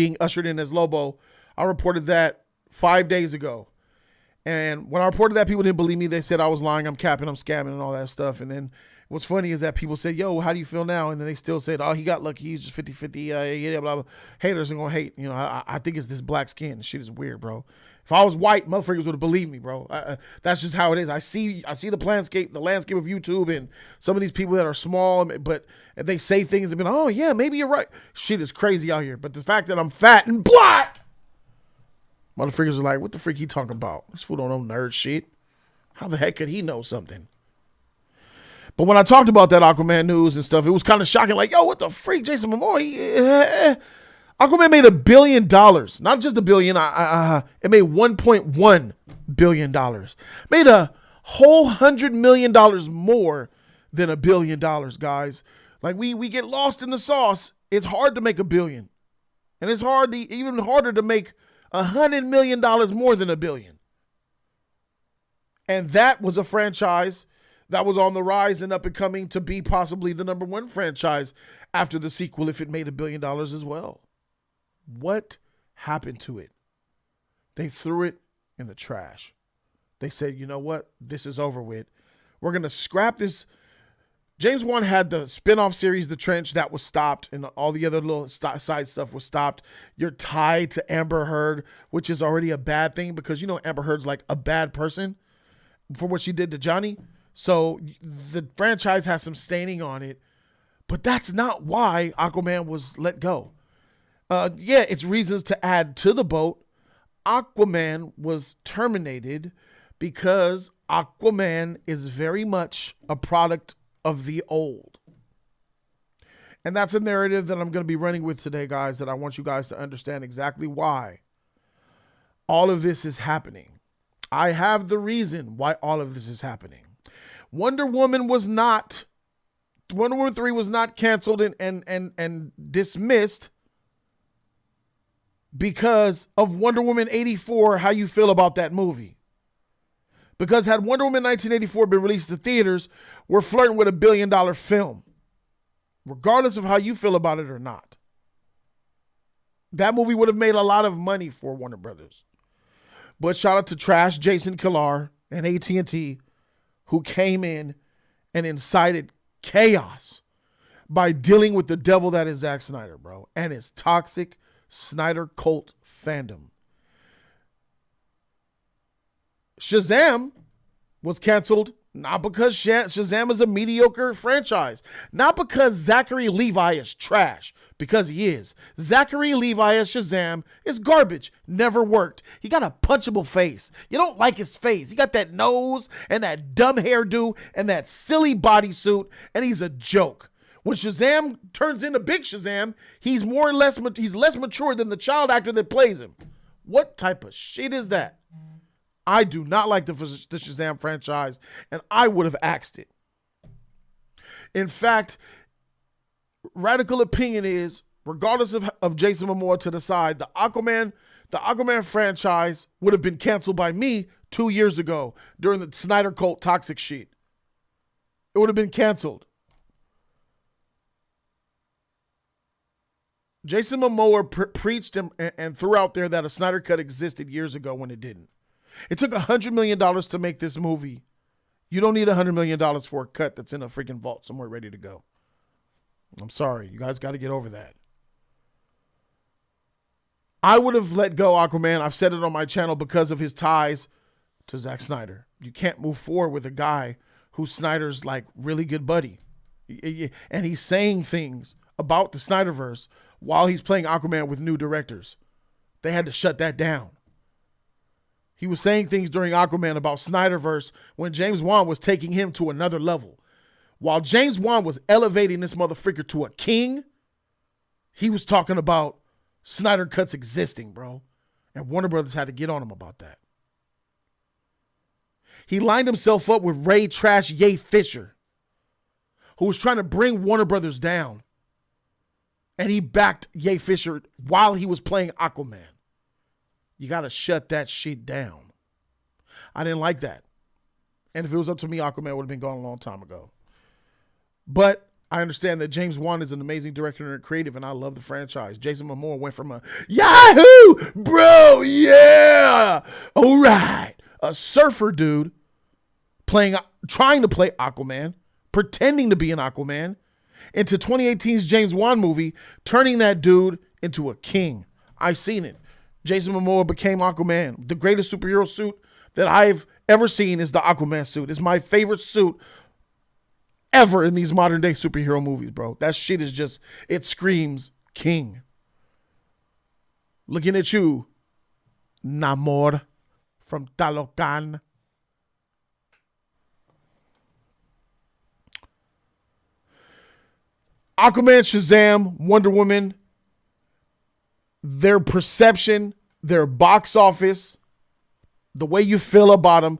being ushered in as Lobo. I reported that 5 days ago. And when I reported that, people didn't believe me. They said I was lying, I'm capping, I'm scamming, and all that stuff. And then what's funny is that people said, yo, how do you feel now? And then they still said, oh, he got lucky. He's just 50-50. Yeah, blah, blah. Haters are going to hate. You know, I think it's this black skin. Shit is weird, bro. If I was white, motherfuckers would have believed me, bro. That's just how it is. I see the landscape of YouTube, and some of these people that are small, but they say things and be like, oh, yeah, maybe you're right. Shit is crazy out here. But the fact that I'm fat and black, motherfuckers are like, what the freak he talking about? This fool don't know nerd shit. How the heck could he know something? But when I talked about that Aquaman news and stuff, it was kind of shocking. Like, yo, what the freak? Jason Momoa, Aquaman made $1 billion. Not just $1 billion. It made $1.1 billion. Made a whole $100 million more than $1 billion, guys. Like, we get lost in the sauce. It's hard to make $1 billion. And it's even harder to make $100 million more than $1 billion. And that was a franchise that was on the rise and up and coming to be possibly the #1 franchise after the sequel if it made $1 billion as well. What happened to it? They threw it in the trash. They said, you know what? This is over with. We're going to scrap this. James Wan had the spinoff series, The Trench, that was stopped, and all the other little side stuff was stopped. You're tied to Amber Heard, which is already a bad thing because, you know, Amber Heard's like a bad person for what she did to Johnny. So the franchise has some staining on it, but that's not why Aquaman was let go. Yeah, it's reasons to add to the boat. Aquaman was terminated because Aquaman is very much a product of the old. And that's a narrative that I'm going to be running with today, guys, that I want you guys to understand exactly why all of this is happening. I have the reason why all of this is happening. Wonder Woman 3 was not canceled and dismissed because of Wonder Woman 84, how you feel about that movie. Because had Wonder Woman 1984 been released to theaters, we're flirting with $1 billion film, regardless of how you feel about it or not. That movie would have made a lot of money for Warner Brothers. But shout out to Trash Jason Kilar and AT&T, who came in and incited chaos by dealing with the devil that is Zack Snyder, bro, and his toxic SnyderCult fandom. Shazam was canceled not because Shazam is a mediocre franchise, not because Zachary Levi is trash, because he is. Zachary Levi as Shazam is garbage, never worked. He got a punchable face. You don't like his face. He got that nose and that dumb hairdo and that silly bodysuit, and he's a joke. When Shazam turns into Big Shazam, he's less mature than the child actor that plays him. What type of shit is that? I do not like the Shazam franchise, and I would have axed it. In fact, radical opinion is, regardless of Jason Momoa to the side, the Aquaman franchise would have been canceled by me 2 years ago during the SnyderCult toxic shit. It would have been canceled. Jason Momoa preached and threw out there that a Snyder Cut existed years ago when it didn't. It took $100 million to make this movie. You don't need $100 million for a cut that's in a freaking vault somewhere ready to go. I'm sorry. You guys got to get over that. I would have let go Aquaman. I've said it on my channel because of his ties to Zack Snyder. You can't move forward with a guy who's Snyder's like really good buddy. And he's saying things about the Snyderverse while he's playing Aquaman with new directors. They had to shut that down. He was saying things during Aquaman about Snyderverse when James Wan was taking him to another level. While James Wan was elevating this motherfucker to a king, he was talking about Snyder Cuts existing, bro. And Warner Brothers had to get on him about that. He lined himself up with Ray Trash Ye Fisher, who was trying to bring Warner Brothers down. And he backed Ye Fisher while he was playing Aquaman. You got to shut that shit down. I didn't like that. And if it was up to me, Aquaman would have been gone a long time ago. But I understand that James Wan is an amazing director and creative, and I love the franchise. Jason Momoa went from a Yahoo, bro, yeah, all right, a surfer dude trying to play Aquaman, pretending to be an Aquaman, into 2018's James Wan movie, turning that dude into a king. I seen it. Jason Momoa became Aquaman. The greatest superhero suit that I've ever seen is the Aquaman suit. It's my favorite suit ever in these modern day superhero movies, bro. That shit is just, it screams king. Looking at you, Namor from Talocan. Aquaman, Shazam, Wonder Woman, their perception, their box office, the way you feel about them,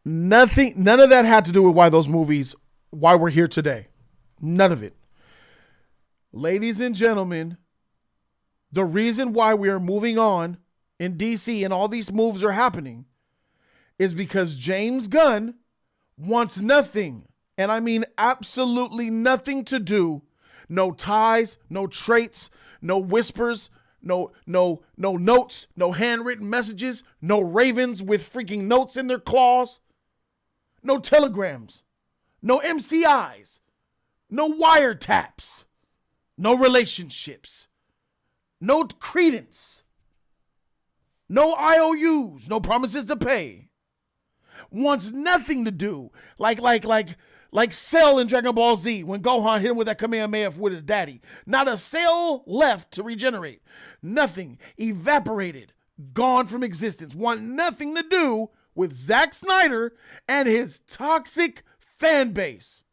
none of that had to do with why we're here today. None of it. Ladies and gentlemen, the reason why we are moving on in DC and all these moves are happening is because James Gunn wants nothing, and I mean absolutely nothing to do, no ties, no traits, no whispers, no notes, no handwritten messages, no ravens with freaking notes in their claws, no telegrams, no MCIs, no wiretaps, no relationships, no credence, no IOUs, no promises to pay. Wants nothing to do like Cell in Dragon Ball Z when Gohan hit him with that Kamehameha with his daddy. Not a cell left to regenerate. Nothing. Evaporated. Gone from existence. Want nothing to do with Zack Snyder and his toxic fan base.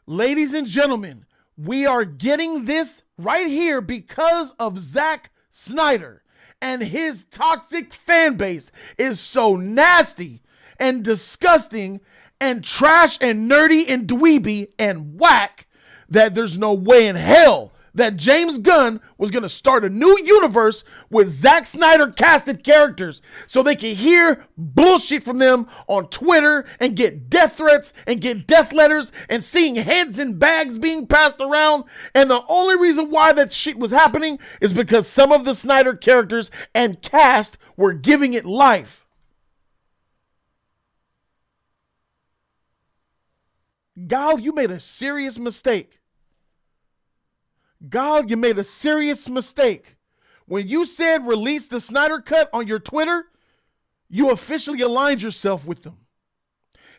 Ladies and gentlemen, we are getting this right here because of Zack Snyder, and his toxic fan base is so nasty and disgusting and trash and nerdy and dweeby and whack that there's no way in hell that James Gunn was going to start a new universe with Zack Snyder casted characters so they could hear bullshit from them on Twitter and get death threats and get death letters and seeing heads in bags being passed around. And the only reason why that shit was happening is because some of the Snyder characters and cast were giving it life. Gal, you made a serious mistake. God, you made a serious mistake. When you said release the Snyder Cut on your Twitter, you officially aligned yourself with them.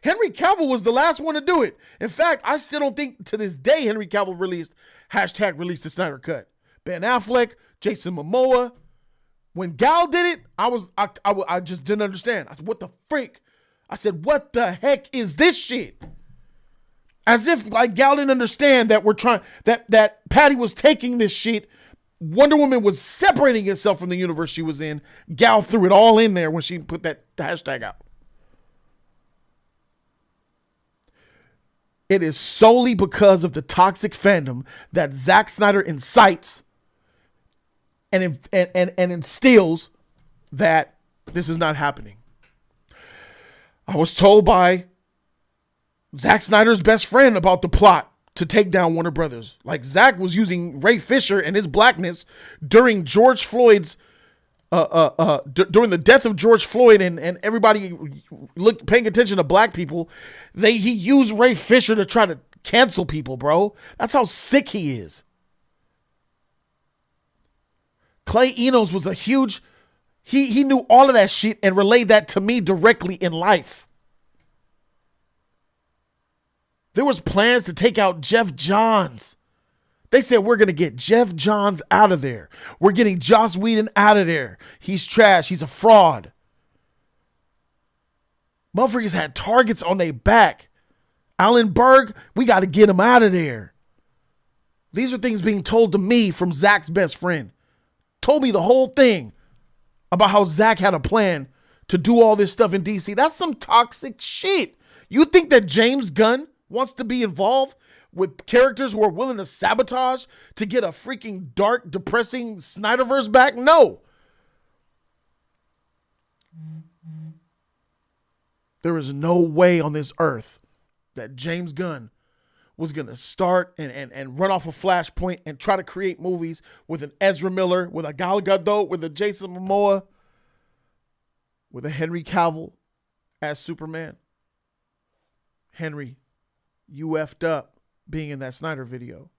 Henry Cavill was the last one to do it. In fact, I still don't think to this day Henry Cavill released #release the Snyder Cut. Ben Affleck, Jason Momoa. When Gal did it, I just didn't understand. I said, what the freak? I said, what the heck is this shit? As if like Gal didn't understand that that Patty was taking this shit. Wonder Woman was separating itself from the universe she was in. Gal threw it all in there when she put that hashtag out. It is solely because of the toxic fandom that Zack Snyder incites and instills that this is not happening. I was told by Zack Snyder's best friend about the plot to take down Warner Brothers. Like Zack was using Ray Fisher and his blackness during George Floyd's, during the death of George Floyd and everybody paying attention to black people. He used Ray Fisher to try to cancel people, bro. That's how sick he is. Clay Enos was a huge, he knew all of that shit and relayed that to me directly in life. There was plans to take out Jeff Johns. They said, we're going to get Jeff Johns out of there. We're getting Joss Whedon out of there. He's trash. He's a fraud. Motherfuckers had targets on their back. Alan Berg, we got to get him out of there. These are things being told to me from Zack's best friend. Told me the whole thing about how Zack had a plan to do all this stuff in DC. That's some toxic shit. You think that James Gunn wants to be involved with characters who are willing to sabotage to get a freaking dark, depressing Snyderverse back? No. There is no way on this earth that James Gunn was going to start and run off a flashpoint and try to create movies with an Ezra Miller, with a Gal Gadot, with a Jason Momoa, with a Henry Cavill as Superman. Henry, you effed up being in that Snyder video.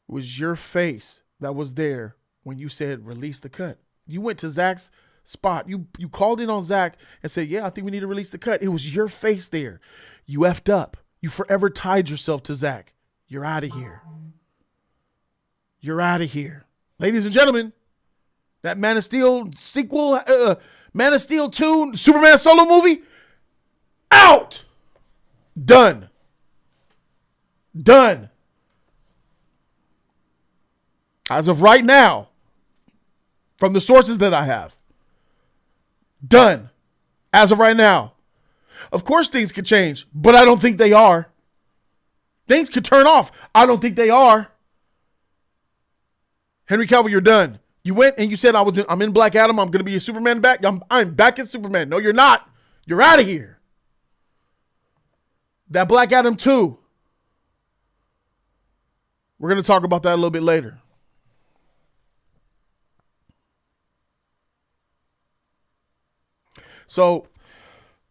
It was your face that was there when you said release the cut. You went to Zach's spot. You called in on Zach and said, yeah, I think we need to release the cut. It was your face there. You effed up. You forever tied yourself to Zach. You're out of here. You're out of here. Ladies and gentlemen, that Man of Steel sequel, Man of Steel 2, Superman solo movie, out. Done. Done. As of right now, from the sources that I have, done. As of right now. Of course things could change, but I don't think they are. Things could turn off. I don't think they are. Henry Cavill, you're done. You went and you said I'm in Black Adam. I'm going to be a Superman back. I'm back at Superman. No, you're not. You're out of here. That Black Adam 2. We're going to talk about that a little bit later. So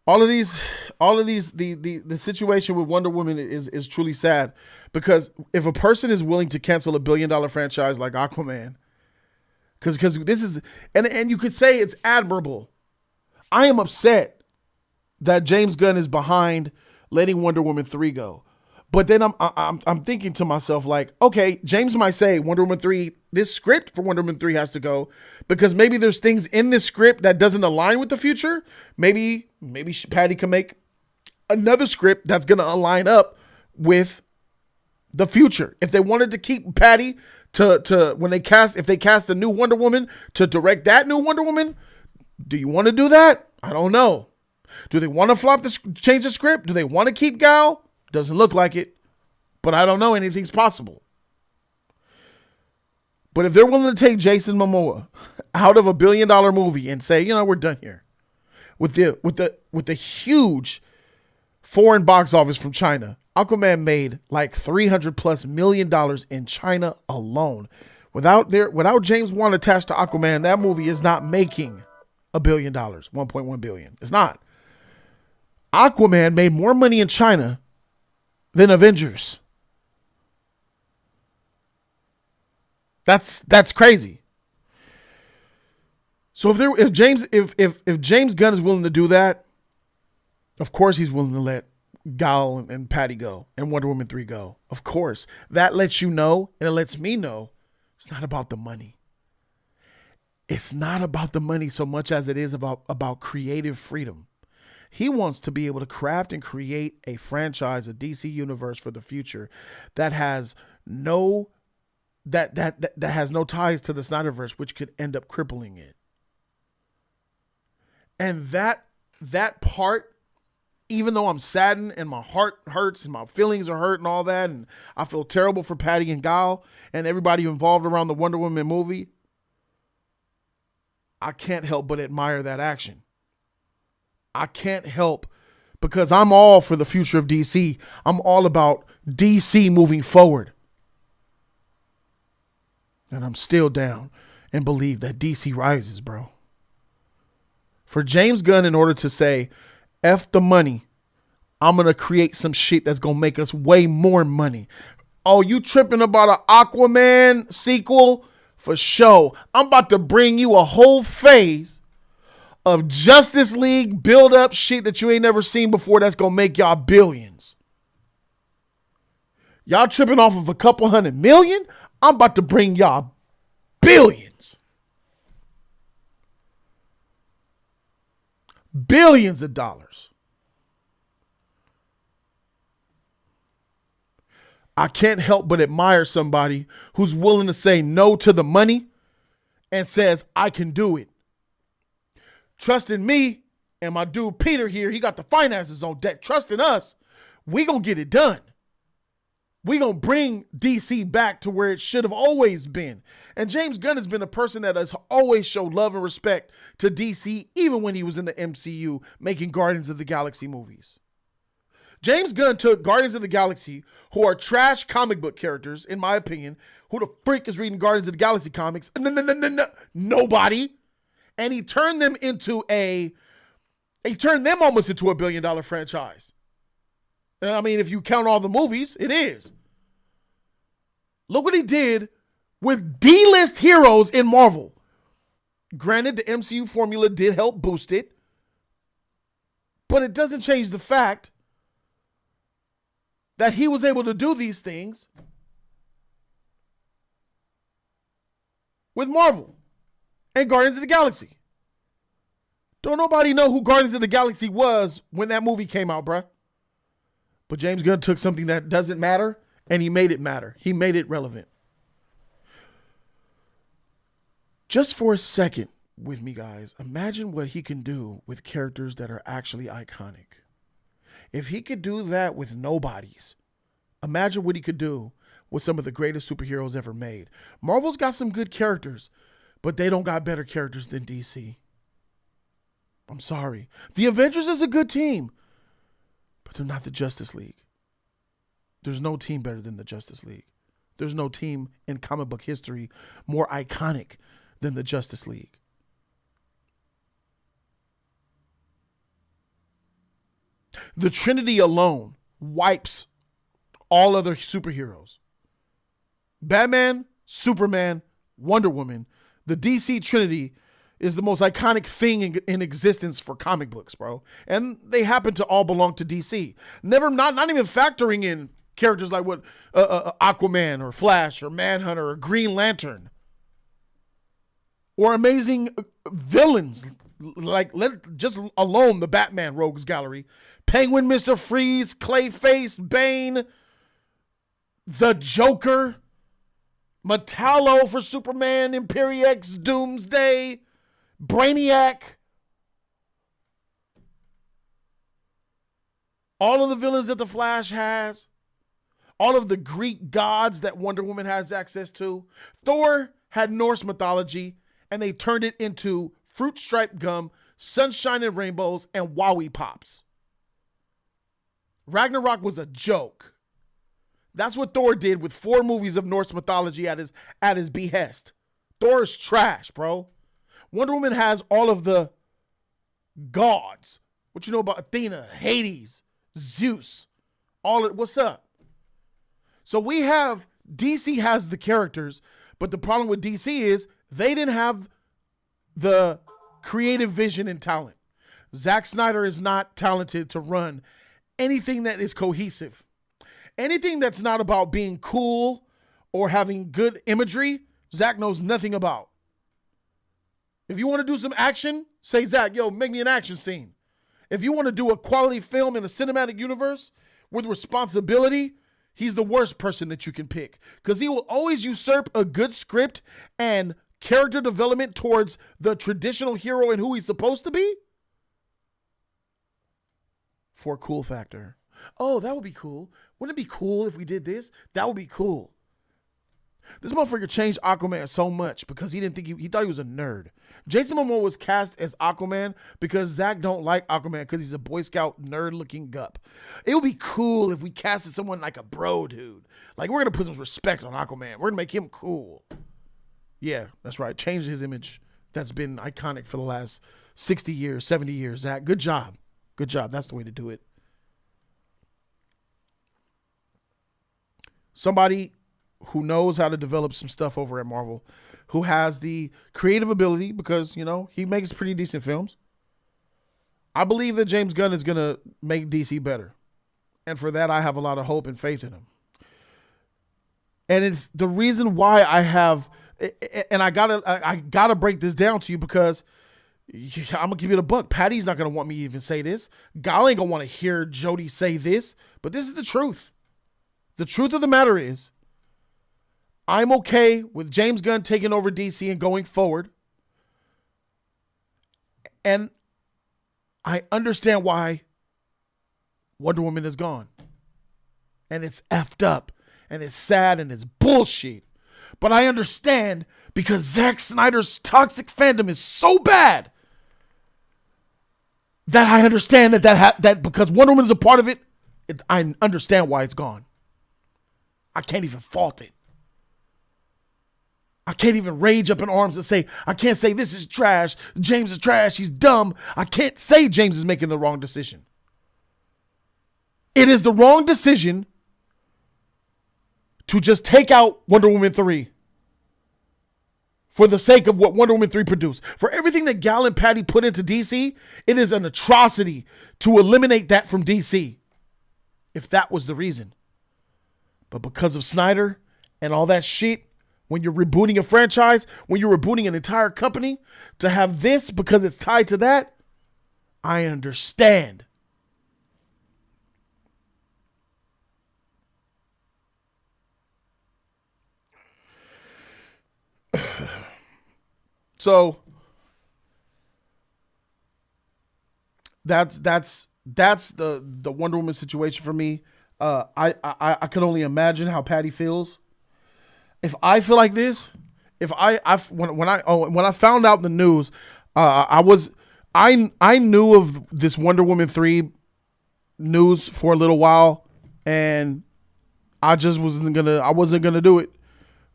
the situation with Wonder Woman is truly sad, because if a person is willing to cancel $1 billion franchise like Aquaman, because this is, and you could say it's admirable. I am upset that James Gunn is behind letting Wonder Woman 3 go. But then I'm thinking to myself, like, okay, James might say Wonder Woman 3, this script for Wonder Woman 3 has to go because maybe there's things in this script that doesn't align with the future. Maybe Patty can make another script that's going to align up with the future. If they wanted to keep Patty if they cast a new Wonder Woman to direct that new Wonder Woman, do you want to do that? I don't know. Do they want to change the script? Do they want to keep Gal? Doesn't look like it, but I don't know. Anything's possible. But if they're willing to take Jason Momoa out of $1 billion movie and say, we're done here with the huge foreign box office from China, Aquaman made like $300+ million in China alone. Without James Wan attached to Aquaman, that movie is not making $1 billion, $1.1 billion. It's not. Aquaman made more money in China than Avengers. That's crazy. So if James Gunn is willing to do that, of course he's willing to let Gal and Patty go and Wonder Woman 3 go. Of course. That lets you know, and it lets me know, it's not about the money. It's not about the money so much as it is about creative freedom. He wants to be able to craft and create a franchise, a DC universe for the future that has no has no ties to the Snyderverse, which could end up crippling it. And that part, even though I'm saddened and my heart hurts and my feelings are hurt and all that, and I feel terrible for Patty and Gal and everybody involved around the Wonder Woman movie, I can't help but admire that action. I can't help, because I'm all for the future of DC. I'm all about DC moving forward. And I'm still down and believe that DC rises, bro. For James Gunn, in order to say, F the money, I'm going to create some shit that's going to make us way more money. Oh, you tripping about an Aquaman sequel? For sure. I'm about to bring you a whole phase of Justice League build-up shit that you ain't never seen before that's going to make y'all billions. Y'all tripping off of a couple $100 million? I'm about to bring y'all billions. Billions of dollars. I can't help but admire somebody who's willing to say no to the money and says, I can do it. Trusting me and my dude Peter here, he got the finances on deck. Trusting us, we gonna get it done. We gonna bring DC back to where it should have always been. And James Gunn has been a person that has always showed love and respect to DC, even when he was in the MCU making Guardians of the Galaxy movies. James Gunn took Guardians of the Galaxy, who are trash comic book characters, in my opinion. Who the freak is reading Guardians of the Galaxy comics? No. Nobody. And he turned them almost into $1 billion franchise. I mean, if you count all the movies, it is. Look what he did with D-list heroes in Marvel. Granted, the MCU formula did help boost it, but it doesn't change the fact that he was able to do these things with Marvel and Guardians of the Galaxy. Don't nobody know who Guardians of the Galaxy was when that movie came out, bruh. But James Gunn took something that doesn't matter and he made it matter. He made it relevant. Just for a second with me, guys, imagine what he can do with characters that are actually iconic. If he could do that with nobodies, imagine what he could do with some of the greatest superheroes ever made. Marvel's got some good characters, but they don't got better characters than DC. I'm sorry. The Avengers is a good team, but they're not the Justice League. There's no team better than the Justice League. There's no team in comic book history more iconic than the Justice League. The Trinity alone wipes all other superheroes. Batman, Superman, Wonder Woman. The DC Trinity is the most iconic thing in existence for comic books, bro. And they happen to all belong to DC. Not even factoring in characters like what Aquaman or Flash or Manhunter or Green Lantern. Or amazing villains like just alone the Batman Rogues Gallery. Penguin, Mr. Freeze, Clayface, Bane, the Joker, Metallo for Superman, Imperiex, Doomsday, Brainiac. All of the villains that the Flash has. All of the Greek gods that Wonder Woman has access to. Thor had Norse mythology, and they turned it into fruit striped gum, sunshine and rainbows, and wowie pops. Ragnarok was a joke. That's what Thor did with 4 movies of Norse mythology at his behest. Thor is trash, bro. Wonder Woman has all of the gods. What you know about Athena, Hades, Zeus, what's up? So DC has the characters, but the problem with DC is they didn't have the creative vision and talent. Zack Snyder is not talented to run anything that is cohesive. Anything that's not about being cool or having good imagery, Zack knows nothing about. If you want to do some action, say, Zack, yo, make me an action scene. If you want to do a quality film in a cinematic universe with responsibility, he's the worst person that you can pick because he will always usurp a good script and character development towards the traditional hero and who he's supposed to be for a cool factor. Oh, that would be cool. Wouldn't it be cool if we did this? That would be cool. This motherfucker changed Aquaman so much because he thought he was a nerd. Jason Momoa was cast as Aquaman because Zack don't like Aquaman because he's a Boy Scout nerd-looking gup. It would be cool if we casted someone like a bro dude. Like, we're going to put some respect on Aquaman. We're going to make him cool. Yeah, that's right. Change his image that's been iconic for the last 60 years, 70 years. Zack, good job. Good job. That's the way to do it. Somebody who knows how to develop some stuff over at Marvel, who has the creative ability because, he makes pretty decent films. I believe that James Gunn is going to make DC better. And for that, I have a lot of hope and faith in him. And it's the reason why I have, and I gotta break this down to you because I'm gonna give you the buck. Patty's not gonna want me to even say this. Gal ain't gonna want to hear Jody say this, but this is the truth. The truth of the matter is, I'm okay with James Gunn taking over DC and going forward. And I understand why Wonder Woman is gone. And it's effed up. And it's sad and it's bullshit. But I understand because Zack Snyder's toxic fandom is so bad that I understand that because Wonder Woman is a part of it, I understand why it's gone. I can't even fault it. I can't even rage up in arms and say, I can't say this is trash. James is trash. He's dumb. I can't say James is making the wrong decision. It is the wrong decision to just take out Wonder Woman 3 for the sake of what Wonder Woman 3 produced. For everything that Gal and Patty put into DC, it is an atrocity to eliminate that from DC, if that was the reason. But because of Snyder and all that shit, when you're rebooting a franchise, when you're rebooting an entire company, to have this because it's tied to that, I understand. So that's the Wonder Woman situation for me. I can only imagine how Patty feels. If I feel like this, when I found out the news, I knew of this Wonder Woman 3 news for a little while, and I wasn't gonna do it.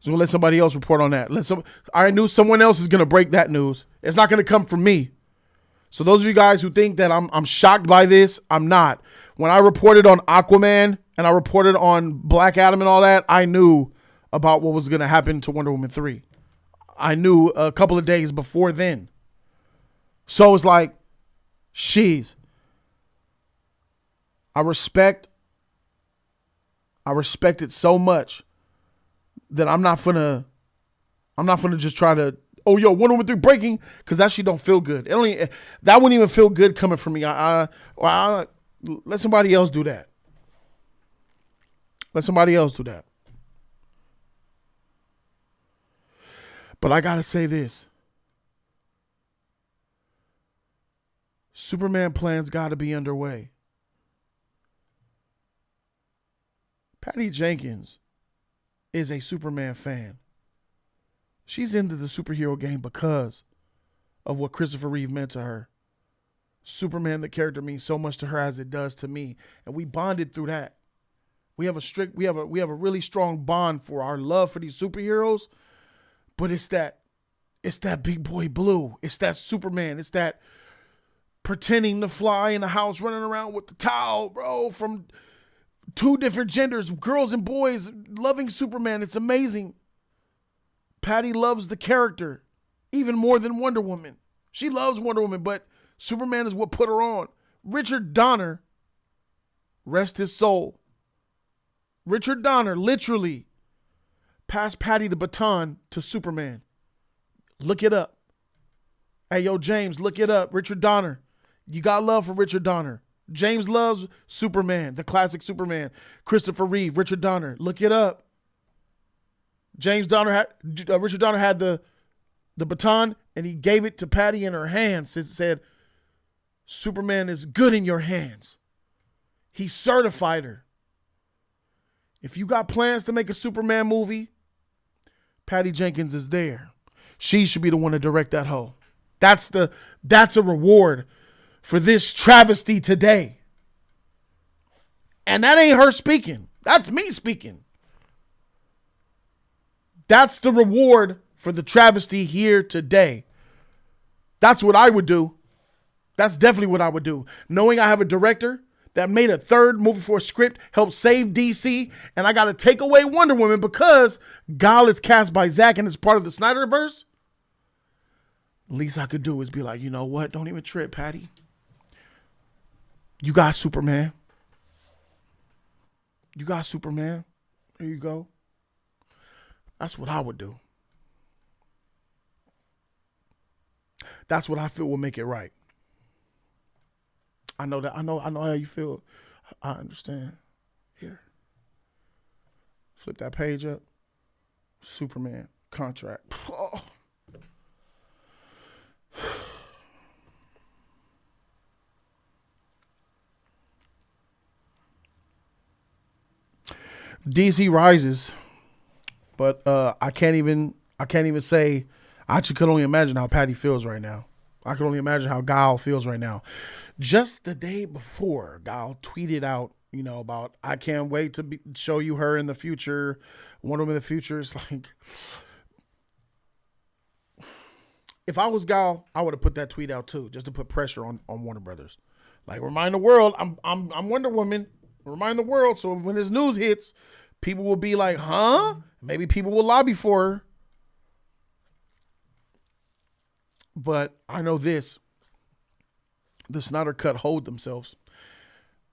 So let somebody else report on that. I knew someone else is gonna break that news. It's not gonna come from me. So those of you guys who think that I'm shocked by this, I'm not. When I reported on Aquaman and I reported on Black Adam and all that, I knew about what was going to happen to Wonder Woman 3. I knew a couple of days before then. So it's like, sheesh. I respect it so much that I'm not gonna just try to, oh, yo, Wonder Woman 3 breaking, because that shit don't feel good. That wouldn't even feel good coming from me. I let somebody else do that. Let somebody else do that. But I gotta say this. Superman plans gotta be underway. Patty Jenkins is a Superman fan. She's into the superhero game because of what Christopher Reeve meant to her. Superman, the character, means so much to her as it does to me, and we bonded through that. We have a really strong bond for our love for these superheroes, but it's that big boy blue. It's that Superman. It's that pretending to fly in the house, running around with the towel, bro, from two different genders, girls and boys, loving Superman. It's amazing. Patty loves the character even more than Wonder Woman. She loves Wonder Woman, but Superman is what put her on. Richard Donner, rest his soul. Richard Donner literally passed Patty the baton to Superman. Look it up. Hey, yo, James, look it up. Richard Donner. You got love for Richard Donner. James loves Superman, the classic Superman. Christopher Reeve, Richard Donner. Look it up. Richard Donner had the baton, and he gave it to Patty in her hands. It said, Superman is good in your hands. He certified her. If you got plans to make a Superman movie, Patty Jenkins is there. She should be the one to direct that hoe. That's a reward for this travesty today. And that ain't her speaking. That's me speaking. That's the reward for the travesty here today. That's what I would do. That's definitely what I would do. Knowing I have a director that made a third movie for a script, helped save DC, and I got to take away Wonder Woman because Gal is cast by Zack and is part of the Snyderverse. Least I could do is be like, you know what? Don't even trip, Patty. You got Superman. You got Superman. There you go. That's what I would do. That's what I feel will make it right. I know how you feel. I understand. Here. Flip that page up. Superman contract. Oh. DC rises, but I can't even say. I actually could only imagine how Patty feels right now. I can only imagine how Gal feels right now. Just the day before, Gal tweeted out about I can't wait to show you her in the future, Wonder Woman in the future. It's like, if I was Gal, I would have put that tweet out too, just to put pressure on Warner Brothers. Like, remind the world, I'm Wonder Woman. Remind the world, so when this news hits, people will be like, huh? Maybe people will lobby for her. But I know this. The Snyder Cut hold themselves.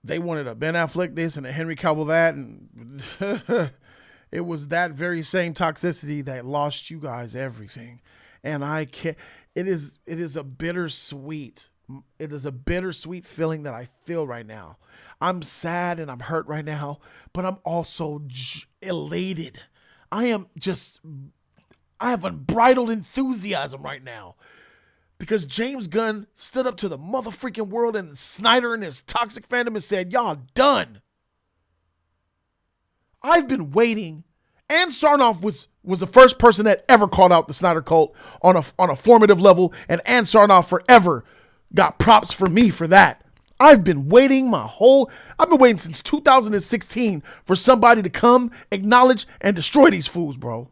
They wanted a Ben Affleck this and a Henry Cavill that, and it was that very same toxicity that lost you guys everything. And I can't. It is a bittersweet. It is a bittersweet feeling that I feel right now. I'm sad and I'm hurt right now, but I'm also elated. I have unbridled enthusiasm right now. Because James Gunn stood up to the motherfucking world and Snyder and his toxic fandom and said, y'all done. I've been waiting. And Sarnoff was the first person that ever called out the Snyder Cult on a formative level. And Sarnoff forever got props for me for that. I've been waiting since 2016 for somebody to come, acknowledge, and destroy these fools, bro.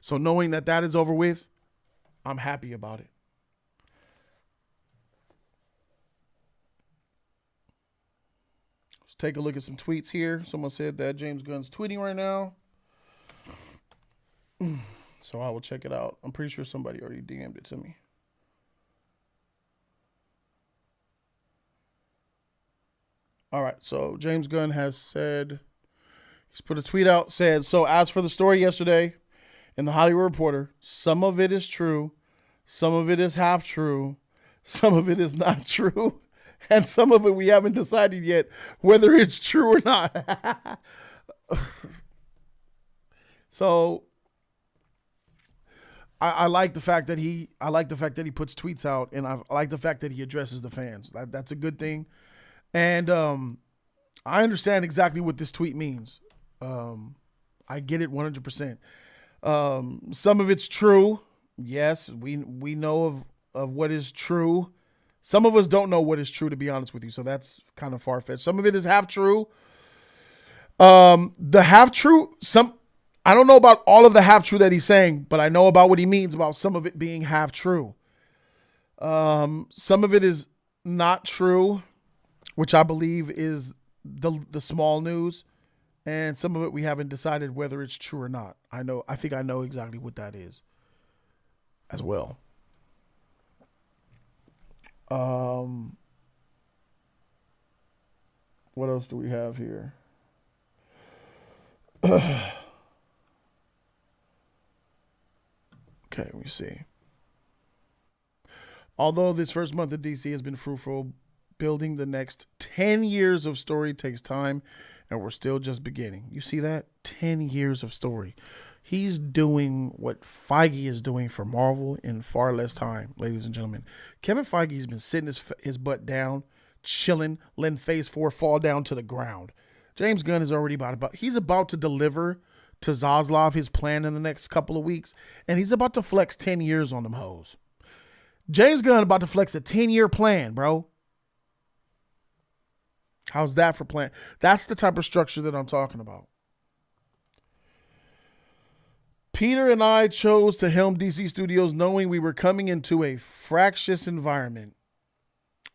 So knowing that is over with, I'm happy about it. Let's take a look at some tweets here. Someone said that James Gunn's tweeting right now. So I will check it out. I'm pretty sure somebody already DM'd it to me. All right, so James Gunn has said, he's put a tweet out, said, so as for the story yesterday in the Hollywood Reporter, some of it is true, some of it is half true, some of it is not true, and some of it we haven't decided yet whether it's true or not. So I like the fact that he puts tweets out, and I like the fact that he addresses the fans. That's a good thing. And I understand exactly what this tweet means. I get it 100%. Some of it's true. Yes, we know of what is true. Some of us don't know what is true, to be honest with you. So that's kind of far-fetched. Some of it is half true. The half true, I don't know about all of the half true that he's saying, but I know about what he means about some of it being half true. Some of it is not true, which I believe is the small news. And some of it we haven't decided whether it's true or not. I think I know exactly what that is as well. What else do we have here? Okay, let me see. Although this first month of DC has been fruitful, building the next 10 years of story takes time, and we're still just beginning. You see that? 10 years of story. He's doing what Feige is doing for Marvel in far less time, ladies and gentlemen. Kevin Feige has been sitting his butt down, chilling, letting Phase 4 fall down to the ground. James Gunn is already he's about to deliver to Zaslav his plan in the next couple of weeks, and he's about to flex 10 years on them hoes. James Gunn about to flex a 10-year plan, bro. How's that for plan? That's the type of structure that I'm talking about. Peter and I chose to helm DC Studios knowing we were coming into a fractious environment,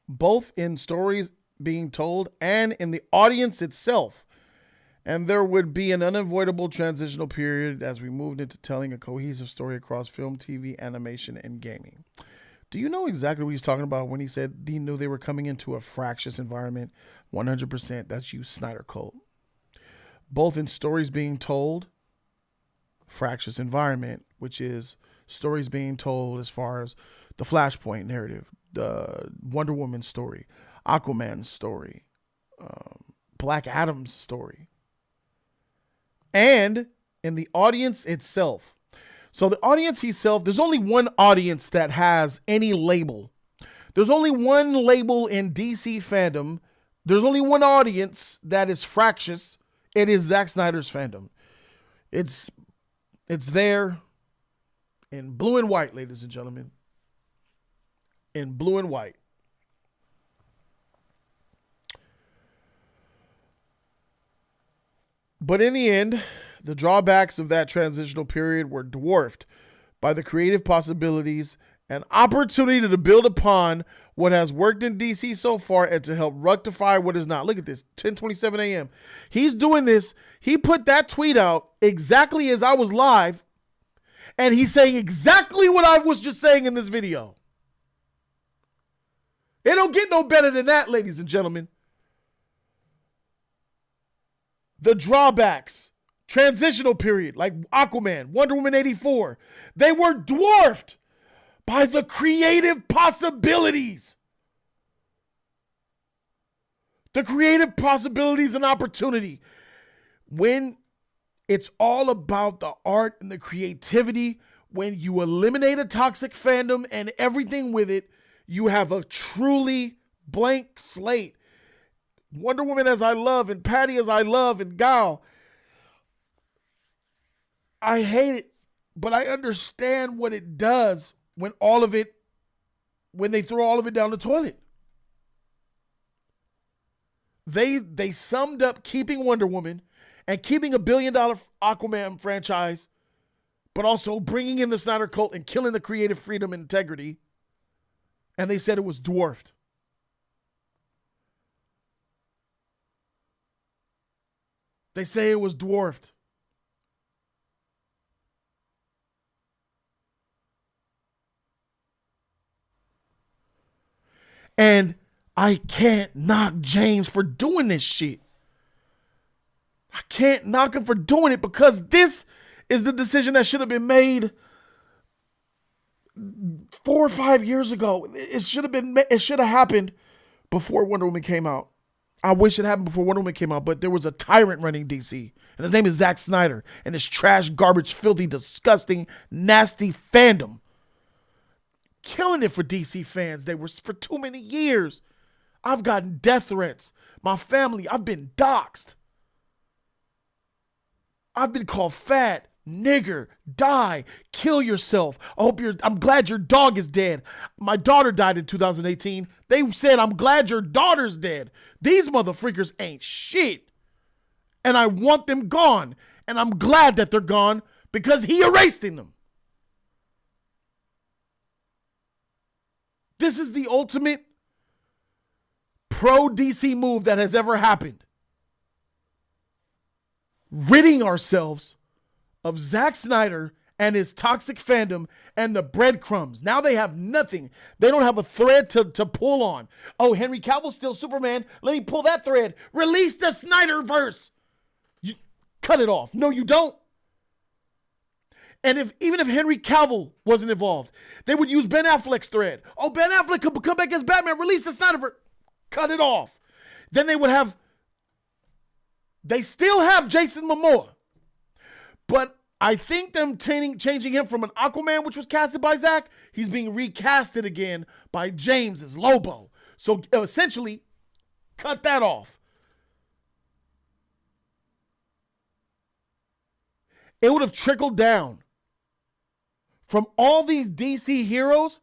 both in stories being told and in the audience itself. And there would be an unavoidable transitional period as we moved into telling a cohesive story across film, TV, animation, and gaming. Do you know exactly what he's talking about when he said he knew they were coming into a fractious environment? 100%. That's you, SnyderCult. Both in stories being told, fractious environment, which is stories being told as far as the Flashpoint narrative, the Wonder Woman story, Aquaman's story, Black Adam's story, and in the audience itself. So the audience itself, there's only one audience that has any label. There's only one label in DC fandom. There's only one audience that is fractious, It is Zack Snyder's fandom. It's there in blue and white, ladies and gentlemen. In blue and white. But in the end, the drawbacks of that transitional period were dwarfed by the creative possibilities and opportunity to build upon what has worked in DC so far and to help rectify what is not. Look at this, 10:27 a.m. He's doing this. He put that tweet out exactly as I was live, and he's saying exactly what I was just saying in this video. It don't get no better than that, ladies and gentlemen. The drawbacks, transitional period, like Aquaman, Wonder Woman 84, they were dwarfed by the creative possibilities. The creative possibilities and opportunity. When it's all about the art and the creativity, when you eliminate a toxic fandom and everything with it, you have a truly blank slate. Wonder Woman as I love, and Patty as I love, and Gal. I hate it, but I understand what it does when they throw all of it down the toilet. They summed up keeping Wonder Woman and keeping $1 billion Aquaman franchise, but also bringing in the Snyder Cult and killing the creative freedom and integrity. And they said it was dwarfed. They say it was dwarfed. And I can't knock James for doing this shit. I can't knock him for doing it because this is the decision that should have been made 4 or 5 years ago. It should have happened before Wonder Woman came out. I wish it happened before Wonder Woman came out, but there was a tyrant running DC, and his name is Zack Snyder, and his trash, garbage, filthy, disgusting, nasty fandom. Killing it for DC fans. They were for too many years. I've gotten death threats. My family, I've been doxxed. I've been called fat, nigger, die, kill yourself. I'm glad your dog is dead. My daughter died in 2018. They said, I'm glad your daughter's dead. These motherfuckers ain't shit. And I want them gone. And I'm glad that they're gone because he erased them. This is the ultimate pro-DC move that has ever happened. Ridding ourselves of Zack Snyder and his toxic fandom and the breadcrumbs. Now they have nothing. They don't have a thread to pull on. Oh, Henry Cavill's still Superman. Let me pull that thread. Release the Snyderverse. You cut it off. No, you don't. And even if Henry Cavill wasn't involved, they would use Ben Affleck's thread. Oh, Ben Affleck could come back as Batman. Release the Snyderverse. Cut it off. Then they still have Jason Momoa. But I think them changing him from an Aquaman, which was casted by Zack, he's being recasted again by James as Lobo. So essentially, cut that off. It would have trickled down from all these DC heroes,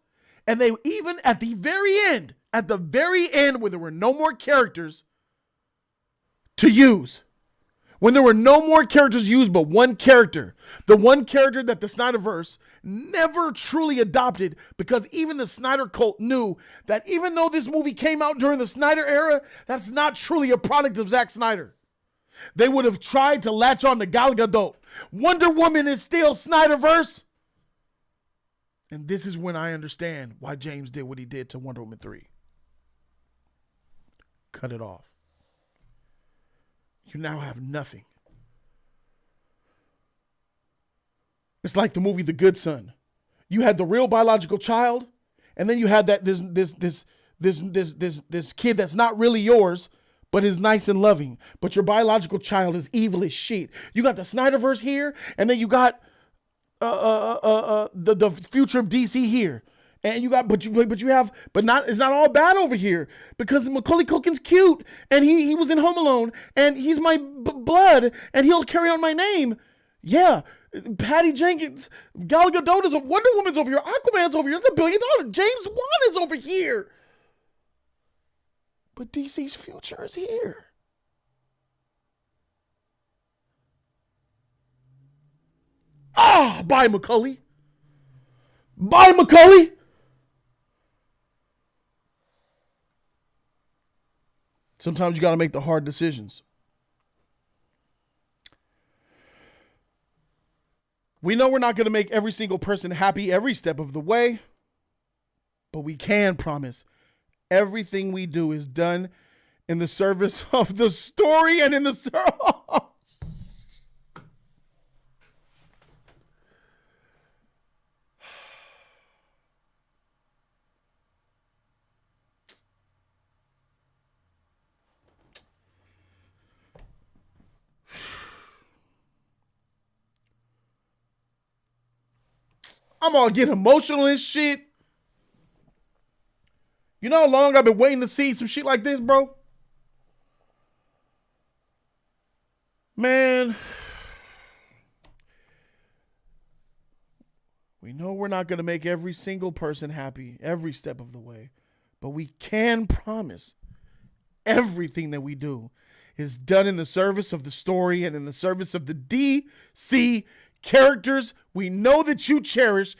and they even at the very end where there were no more characters to use, when there were no more characters used but one character, the one character that the Snyderverse never truly adopted, because even the Snyder Cult knew that even though this movie came out during the Snyder era, that's not truly a product of Zack Snyder. They would have tried to latch on to Gal Gadot. Wonder Woman is still Snyderverse. And this is when I understand why James did what he did to Wonder Woman 3. Cut it off. You now have nothing. It's like the movie The Good Son. You had the real biological child, and then you had that this kid that's not really yours, but is nice and loving. But your biological child is evil as shit. You got the Snyderverse here, and then you got the future of DC here. And you got, but it's not all bad over here because Macaulay Culkin's cute and he was in Home Alone and he's my blood and he'll carry on my name. Yeah. Patty Jenkins, Gal Gadot is Wonder Woman's over here. Aquaman's over here. It's $1 billion. James Wan is over here. But DC's future is here. Bye, Macaulay. Bye, Macaulay. Sometimes you got to make the hard decisions. We know we're not going to make every single person happy every step of the way, but we can promise everything we do is done in the service of the story and in the service. I'm all getting emotional and shit. You know how long I've been waiting to see some shit like this, bro? Man. We know we're not going to make every single person happy every step of the way, but we can promise everything that we do is done in the service of the story and in the service of the DC characters we know that you cherish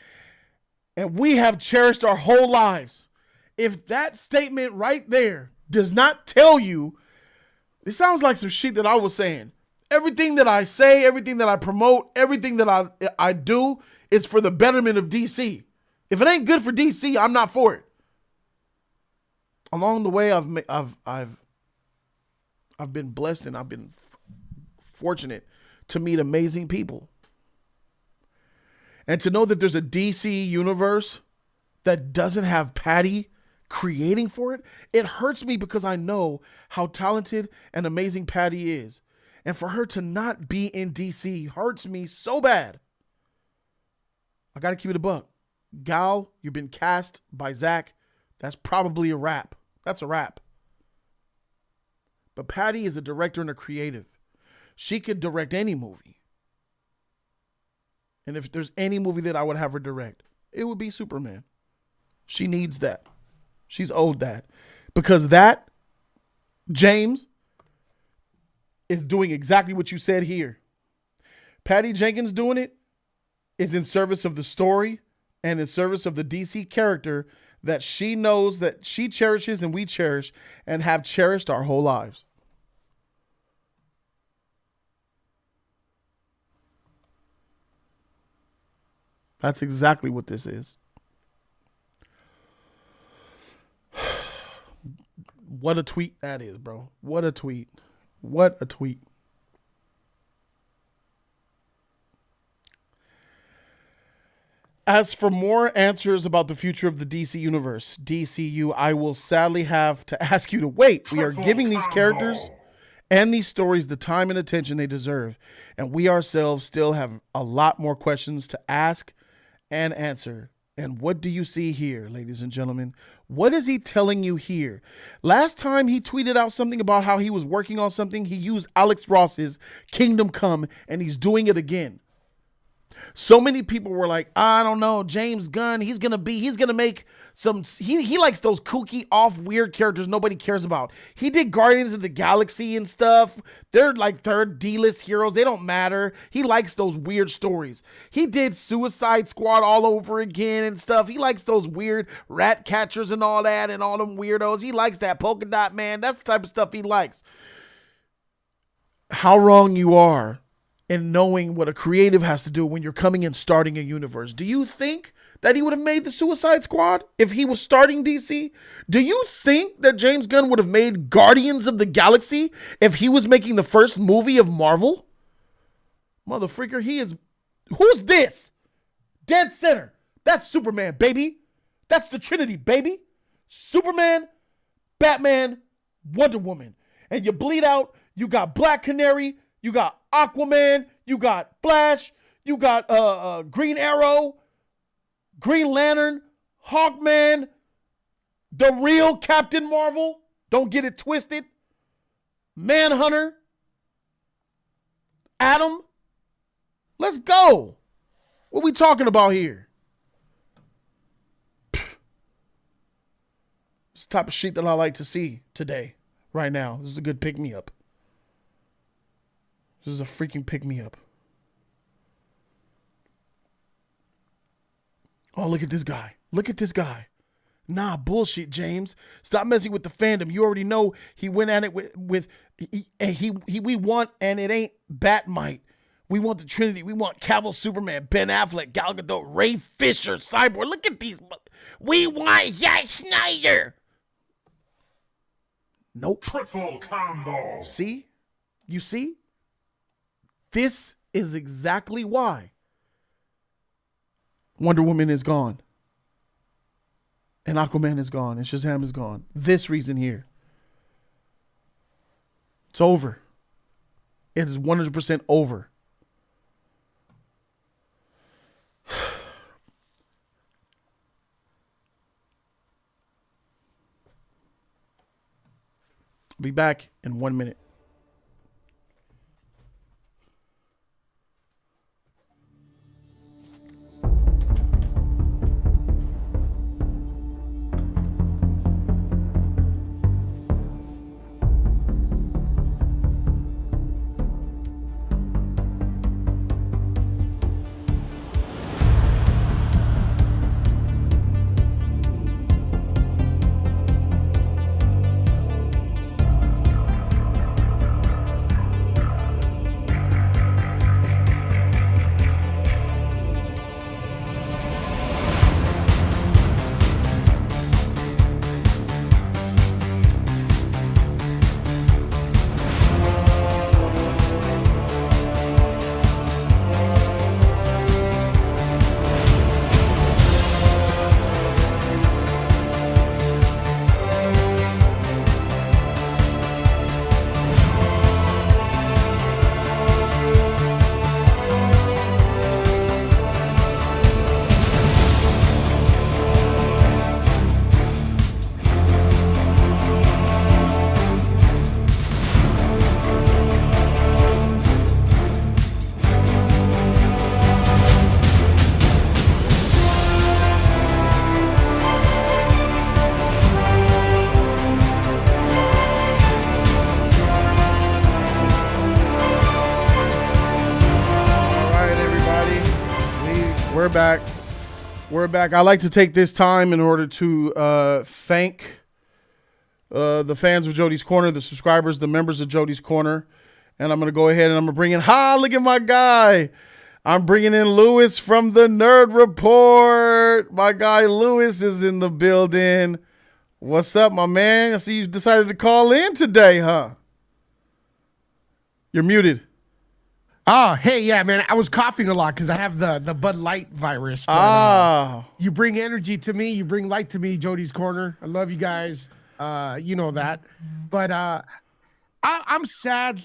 and we have cherished our whole lives. If that statement right there does not tell you, it sounds like some shit that I was saying. Everything that I say, everything that I promote, everything that I do is for the betterment of DC. If it ain't good for DC, I'm not for it. Along the way, I've been blessed and I've been fortunate to meet amazing people. And to know that there's a DC universe that doesn't have Patty creating for it, it hurts me because I know how talented and amazing Patty is. And for her to not be in DC hurts me so bad. I got to keep it a buck. Gal, you've been cast by Zach. That's probably a wrap. That's a wrap. But Patty is a director and a creative. She could direct any movie. And if there's any movie that I would have her direct, it would be Superman. She needs that. She's owed that. Because that, James, is doing exactly what you said here. Patty Jenkins doing it is in service of the story and in service of the DC character that she knows that she cherishes and we cherish and have cherished our whole lives. That's exactly what this is. What a tweet that is, bro. What a tweet. What a tweet. As for more answers about the future of the DC universe, DCU, I will sadly have to ask you to wait. We are giving these characters and these stories the time and attention they deserve. And we ourselves still have a lot more questions to ask and answer. And what do you see here, ladies and gentlemen? What is he telling you here? Last time he tweeted out something about how he was working on something, he used Alex Ross's Kingdom Come, and he's doing it again. So many people were like, I don't know, James Gunn, he's going to make some, he likes those kooky, off, weird characters nobody cares about. He did Guardians of the Galaxy and stuff. They're like third D-list heroes. They don't matter. He likes those weird stories. He did Suicide Squad all over again and stuff. He likes those weird rat catchers and all that and all them weirdos. He likes that polka dot man. That's the type of stuff he likes. How wrong you are in knowing what a creative has to do when you're coming and starting a universe. Do you think that he would have made the Suicide Squad if he was starting DC? Do you think that James Gunn would have made Guardians of the Galaxy if he was making the first movie of Marvel? Motherfreaker, who's this? Dead center. That's Superman, baby. That's the Trinity, baby. Superman, Batman, Wonder Woman. And you bleed out, you got Black Canary, you got Aquaman, you got Flash, you got Green Arrow, Green Lantern, Hawkman, the real Captain Marvel. Don't get it twisted. Manhunter. Adam. Let's go. What we talking about here? It's the type of shit that I like to see today, right now. This is a good pick-me-up. This is a freaking pick-me-up. Oh, look at this guy. Look at this guy. Nah, bullshit, James. Stop messing with the fandom. You already know he went at it with we want, and it ain't Batmite. We want the Trinity. We want Cavill, Superman, Ben Affleck, Gal Gadot, Ray Fisher, Cyborg. Look at these. We want Zack Snyder. Nope. Triple combo. See? You see? This is exactly why Wonder Woman is gone. And Aquaman is gone. And Shazam is gone. This reason here. It's over. It is 100% over. I'll be back in 1 minute. We're back. I like to take this time in order to thank the fans of Jody's Corner, the subscribers, the members of Jody's Corner. And I'm going to go ahead and I'm going to bring in, look at my guy. I'm bringing in Lewis from the Nerd Report. My guy Lewis is in the building. What's up, my man? I see you decided to call in today, huh? You're muted. Oh, hey, yeah, man. I was coughing a lot because I have the Bud Light virus. But, you bring energy to me. You bring light to me, Jody's Corner. I love you guys. You know that. But I'm sad.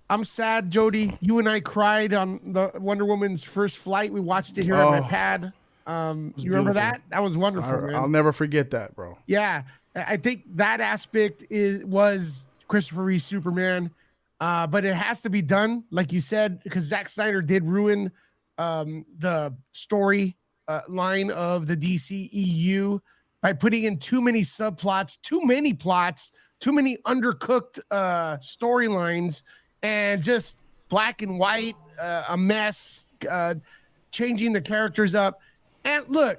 I'm sad, Jody. You and I cried on the Wonder Woman's first flight. We watched it here at my pad. You remember that? That was wonderful, man. I'll never forget that, bro. Yeah. I think that aspect was Christopher Reeve Superman. But it has to be done, like you said, because Zack Snyder did ruin the story line of the DCEU by putting in too many subplots, too many plots, too many undercooked storylines, and just black and white, a mess, changing the characters up. And look,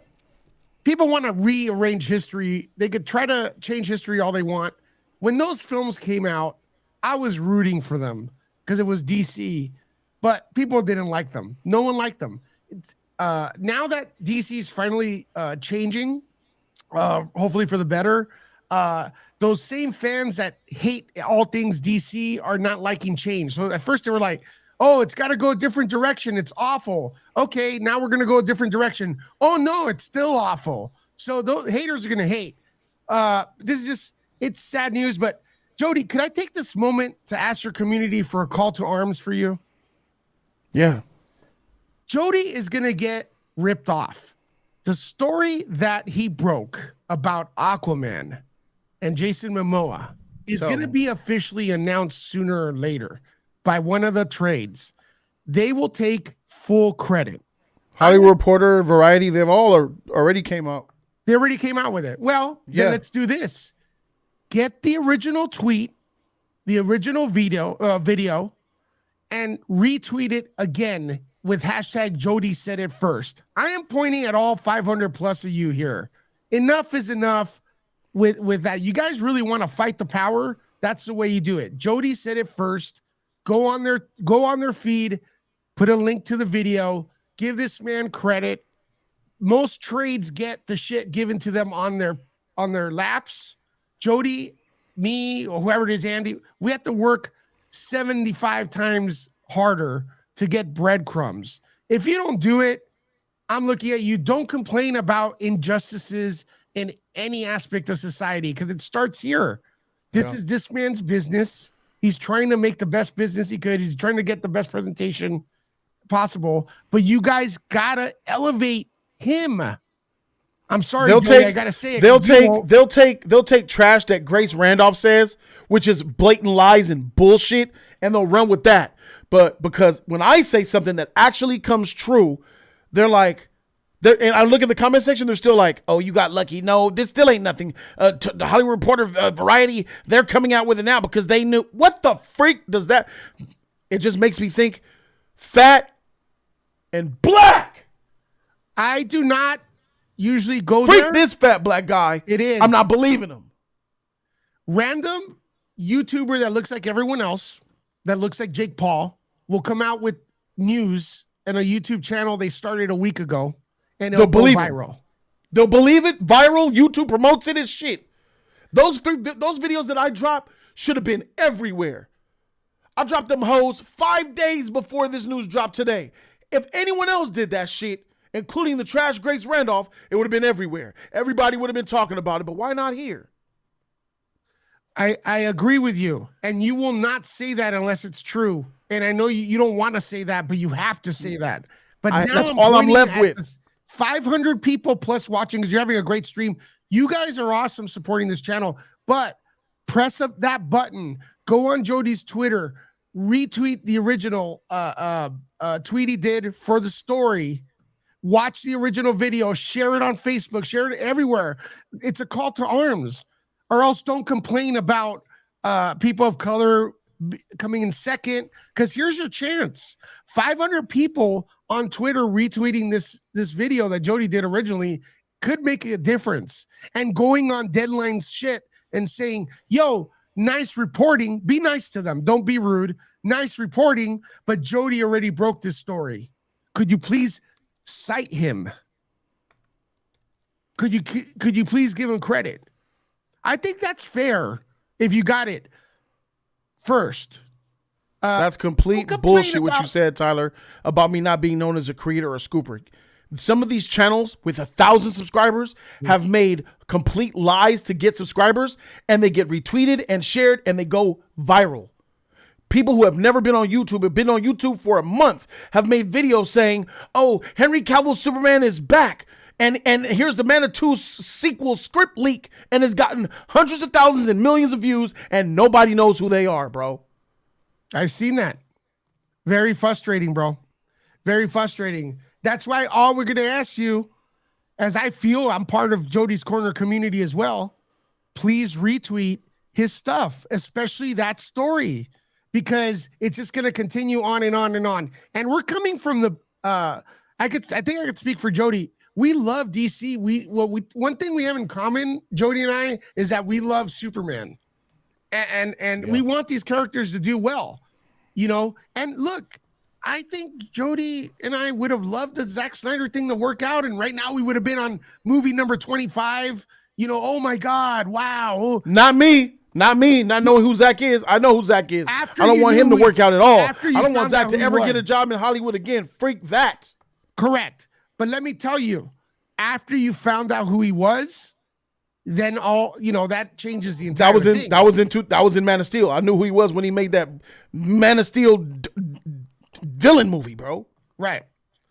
people want to rearrange history. They could try to change history all they want. When those films came out, I was rooting for them because it was DC, but people didn't like them. No one liked them. Now that DC is finally changing, hopefully for the better, those same fans that hate all things DC are not liking change. So at first they were like, oh, it's got to go a different direction. It's awful. Okay, now we're going to go a different direction. Oh, no, it's still awful. So those haters are going to hate. This is just, it's sad news, but Jody, could I take this moment to ask your community for a call to arms for you? Yeah. Jody is going to get ripped off. The story that he broke about Aquaman and Jason Momoa is going to be officially announced sooner or later by one of the trades. They will take full credit. Hollywood Reporter, Variety, they've all already came out. They already came out with it. Well, then let's do this. Get the original tweet, the original video, and retweet it again with hashtag Jody said it first. I am pointing at all 500 plus of you here. Enough is enough with that. You guys really want to fight the power? That's the way you do it. Jody said it first. Go on their feed, put a link to the video, give this man credit. Most trades get the shit given to them on their laps. Jody, me, or whoever it is, Andy, we have to work 75 times harder to get breadcrumbs. If you don't do it, I'm looking at you. Don't complain about injustices in any aspect of society, because it starts here. This is this man's business. He's trying to make the best business he could. He's trying to get the best presentation possible, but you guys gotta elevate him. I'm sorry, Jody, I gotta say it. They'll take trash that Grace Randolph says, which is blatant lies and bullshit, and they'll run with that. But because when I say something that actually comes true, they're like, and I look at the comment section, they're still like, oh, you got lucky. No, this still ain't nothing. The Hollywood Reporter, Variety, they're coming out with it now because they knew. What the freak does that? It just makes me think fat and black. I do not usually go freak there. This fat black guy. It is. I'm not believing him. Random YouTuber that looks like everyone else, that looks like Jake Paul, will come out with news and a YouTube channel they started a week ago, and it'll go viral. They'll believe it. Viral. YouTube promotes it as shit. Those videos that I drop should have been everywhere. I dropped them hoes 5 days before this news dropped today. If anyone else did that shit, including the trash Grace Randolph, it would have been everywhere. Everybody would have been talking about it, but why not here? I agree with you, and you will not say that unless it's true. And I know you don't want to say that, but you have to say that. But now that's all I'm left with. 500 people plus watching, because you're having a great stream. You guys are awesome supporting this channel, but press up that button. Go on Jody's Twitter, retweet the original tweet he did for the story. Watch the original video, share it on Facebook, share it everywhere. It's a call to arms. Or else don't complain about people of color coming in second, because here's your chance. 500 people on Twitter retweeting this video that Jody did originally could make a difference. And going on Deadline's shit and saying, yo, nice reporting. Be nice to them. Don't be rude. Nice reporting, but Jody already broke this story. Could you please cite him? Could you please give him credit? I think that's fair if you got it first. That's complete bullshit what you said, Tyler, about me not being known as a creator or a scooper. Some of these channels with 1,000 subscribers have made complete lies to get subscribers, and they get retweeted and shared, and they go viral. People who have never been on YouTube, have been on YouTube for a month, have made videos saying, oh, Henry Cavill's Superman is back. And here's the Man of 2 sequel script leak, and it's gotten hundreds of thousands and millions of views, and nobody knows who they are, bro. I've seen that. Very frustrating, bro. Very frustrating. That's why all we're going to ask you, as I feel I'm part of Jody's Corner community as well, please retweet his stuff, especially that story, because it's just going to continue on and on and on. And we're coming from the, I think I could speak for Jody. We love DC. One thing we have in common, Jody and I, is that we love Superman, and we want these characters to do well, you know. And look, I think Jody and I would have loved the Zack Snyder thing to work out, and right now we would have been on movie number 25. You know, oh my God, wow. Not me. Not knowing who Zack is. I know who Zack is. I don't want him to work out at all. I don't want Zack to ever get a job in Hollywood again. Freak that. Correct. But let me tell you, after you found out who he was, then that changes the entire thing. That was in Man of Steel. I knew who he was when he made that Man of Steel villain movie, bro. Right.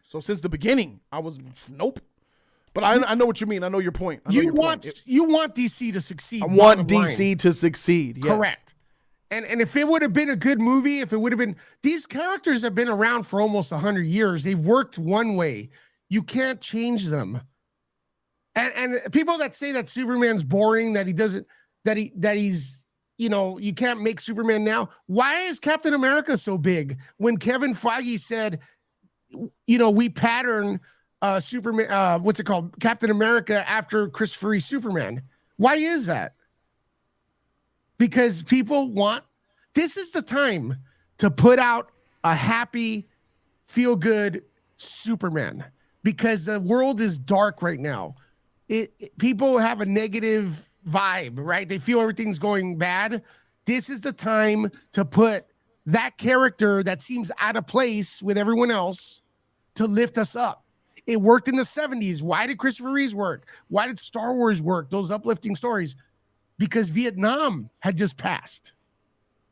So since the beginning, I was nope. But I know what you mean. I know your point. I know your point. You want DC to succeed. I want DC to succeed. Yes. Correct. And if it would have been a good movie, if it would have been, these characters have been around for almost 100 years. They've worked one way. You can't change them. And people that say that Superman's boring, that he doesn't, that he's, you know, you can't make Superman now. Why is Captain America so big? When Kevin Feige said, you know, we pattern Superman, what's it called? Captain America after Christopher Reeve Superman. Why is that? Because people want, this is the time to put out a happy, feel good Superman, because the world is dark right now. People have a negative vibe, right? They feel everything's going bad. This is the time to put that character that seems out of place with everyone else to lift us up. It worked in the 70s. Why did Christopher Reeve work? Why did Star Wars work? Those uplifting stories. Because Vietnam had just passed.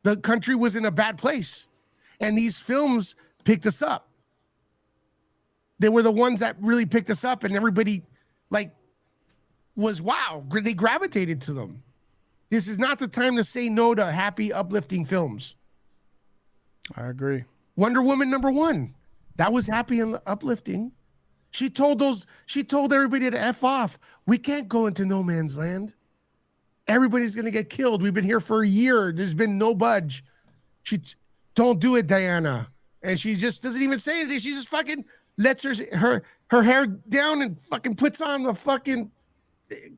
The country was in a bad place. And these films picked us up. They were the ones that really picked us up, and everybody was, wow, they gravitated to them. This is not the time to say no to happy, uplifting films. I agree. Wonder Woman #1. That was happy and uplifting. She told everybody to F off. We can't go into no man's land. Everybody's going to get killed. We've been here for a year. There's been no budge. Don't do it, Diana. And she just doesn't even say anything. She just fucking lets her hair down and fucking puts on the fucking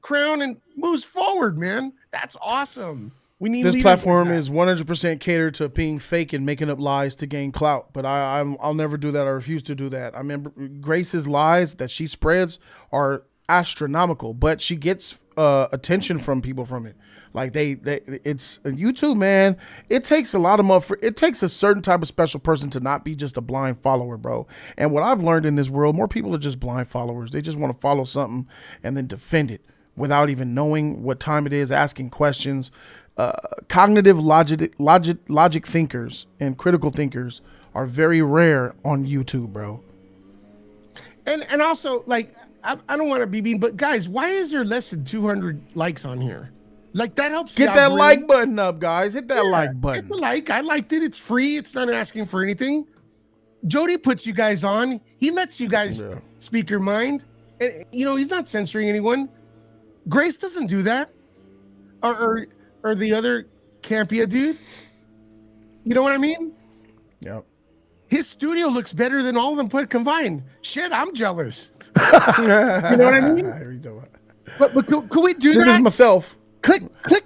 crown and moves forward, man. That's awesome. We need this platform is 100% catered to being fake and making up lies to gain clout. But I'll never do that. I refuse to do that. I remember Grace's lies that she spreads are astronomical, but she gets attention from people from it. Like it's YouTube, man. It takes a lot of it takes a certain type of special person to not be just a blind follower, bro. And what I've learned in this world, more people are just blind followers. They just want to follow something and then defend it without even knowing what time it is, asking questions. Cognitive logic thinkers and critical thinkers are very rare on YouTube, bro. And also, like, I don't want to be mean, but guys, why is there less than 200 likes on here? Like, that helps. Get that like button up, guys. Hit that like button. Hit the like. I liked it. It's free. It's not asking for anything. Jody puts you guys on. He lets you guys speak your mind. And, you know, he's not censoring anyone. Grace doesn't do that. Or the other Campia dude. You know what I mean? Yep. His studio looks better than all of them put combined. Shit, I'm jealous. You know what I mean? But could we do that? Myself.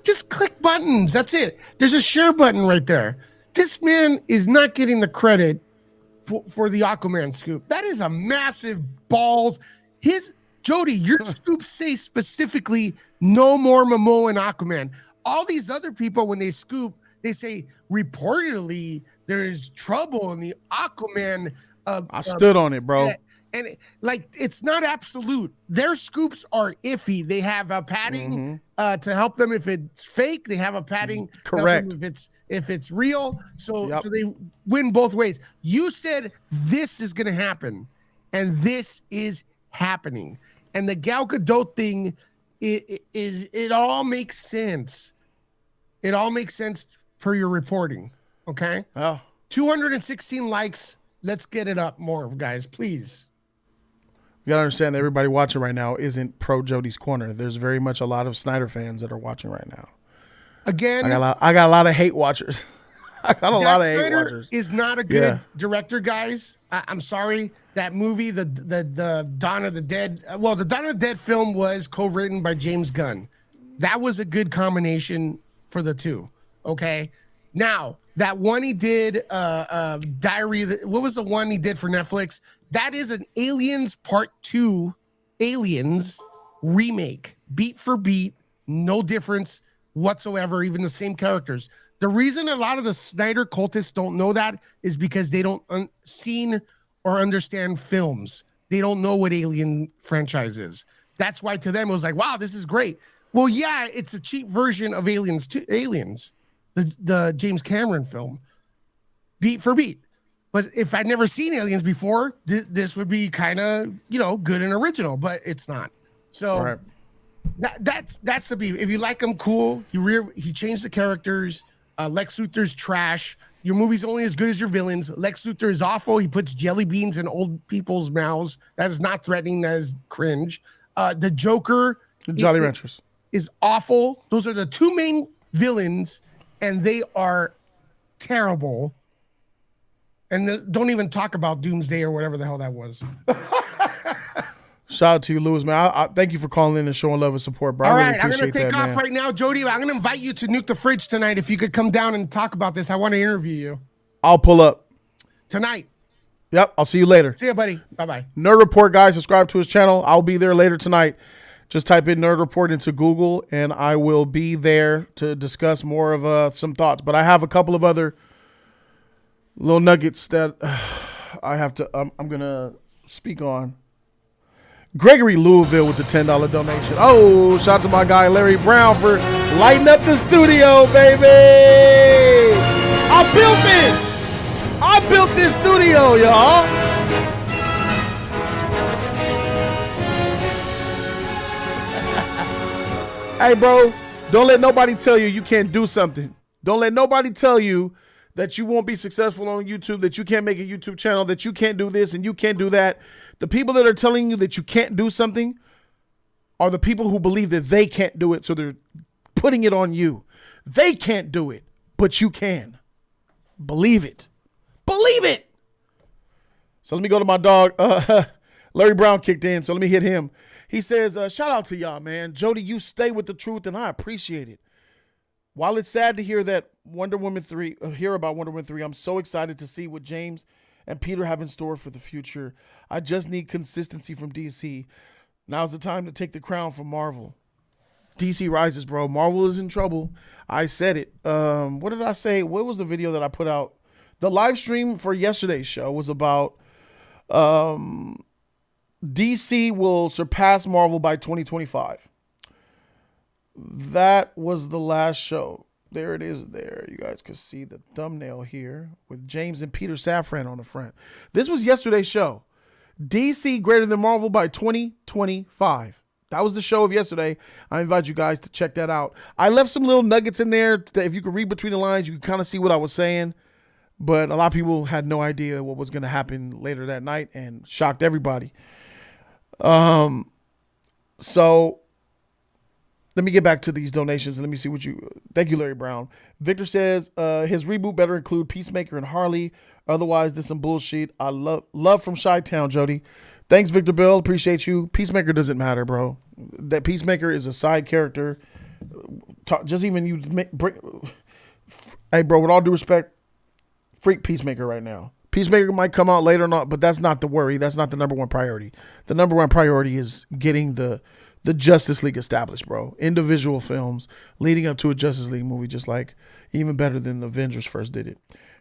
Just click buttons. That's it. There's a share button right there. This man is not getting the credit for the Aquaman scoop. That is a massive balls. Jody, your scoops say specifically no more Momoa and Aquaman. All these other people, when they scoop, they say reportedly there's trouble in the Aquaman. I stood on it, bro. And it's not absolute. Their scoops are iffy. They have a padding to help them if it's fake. They have a padding correct if it's real. So they win both ways. You said this is going to happen, and this is happening. And the Gal Gadot thing it all makes sense. It all makes sense per your reporting. Okay. Oh. 216 likes. Let's get it up more, guys, please. You gotta understand that everybody watching right now isn't pro Jody's corner. There's very much a lot of Snyder fans that are watching right now. Again, I got a lot of hate watchers. I got a lot of hate watchers. Is not a good director, guys. I'm sorry. That movie, the Dawn of the Dead. Well, the Dawn of the Dead film was co-written by James Gunn. That was a good combination for the two. Okay. Now that one he did, Diary. What was the one he did for Netflix? That is an Aliens Part 2 Aliens remake, beat for beat, no difference whatsoever, even the same characters. The reason a lot of the Snyder cultists don't know that is because they don't seen or understand films. They don't know what Alien franchise is. That's why to them it was like, wow, this is great. Well, yeah, it's a cheap version of Aliens, the James Cameron film, beat for beat. But if I'd never seen Aliens before, this would be kind of, good and original, but it's not. So Right. that's the beef. If you like him, cool. He changed the characters. Lex Luthor's trash. Your movie's only as good as your villains. Lex Luthor is awful. He puts jelly beans in old people's mouths. That is not threatening. That is cringe. The Joker, Jolly Ranchers, is awful. Those are the two main villains, and they are terrible. And don't even talk about Doomsday or whatever the hell that was. Shout out to you, Lewis, man. I thank you for calling in and showing love and support, bro. All I really right, I'm going to appreciate take that, off man. right now. Jody, I'm going to invite you to Nuke the Fridge tonight. If you could come down and talk about this, I want to interview you. I'll pull up. Tonight. Yep, I'll see you later. See you, buddy. Bye-bye. Nerd Report, guys, subscribe to his channel. I'll be there later tonight. Just type in Nerd Report into Google, and I will be there to discuss more of some thoughts. But I have a couple of other little nuggets that I have to. I'm gonna speak on. Gregory Louisville with the $10 donation. Oh, shout out to my guy Larry Brown for lighting up the studio, baby. I built this studio, y'all. Hey, bro, don't let nobody tell you can't do something. Don't let nobody tell you that you won't be successful on YouTube, that you can't make a YouTube channel, that you can't do this and you can't do that. The people that are telling you that you can't do something are the people who believe that they can't do it, so they're putting it on you. They can't do it, but you can. Believe it. Believe it. So let me go to my dog. Larry Brown kicked in, so let me hit him. He says, shout out to y'all, man. Jody, you stay with the truth, and I appreciate it. While it's sad to hear that hear about Wonder Woman 3, I'm so excited to see what James and Peter have in store for the future. I just need consistency from DC. Now's the time to take the crown from Marvel. DC rises, bro. Marvel is in trouble. I said it. What did I say? What was the video that I put out? The live stream for yesterday's show was about DC will surpass Marvel by 2025. That was the last show. There it is there. You guys can see the thumbnail here with James and Peter Safran on the front. This was yesterday's show. DC greater than Marvel by 2025. That was the show of yesterday. I invite you guys to check that out. I left some little nuggets in there that if you could read between the lines, you can kind of see what I was saying. But a lot of people had no idea what was going to happen later that night and shocked everybody. So let me get back to these donations and let me see what thank you, Larry Brown. Victor says, his reboot better include Peacemaker and Harley. Otherwise, this some bullshit. I love from Chi-Town, Jody. Thanks, Victor Bill. Appreciate you. Peacemaker doesn't matter, bro. That Peacemaker is a side character. Hey, bro, with all due respect, freak Peacemaker right now. Peacemaker might come out later or not, but that's not the worry. That's not the number one priority. The number one priority is getting the Justice League established, bro. Individual films leading up to a Justice League movie, just like even better than the Avengers first did it.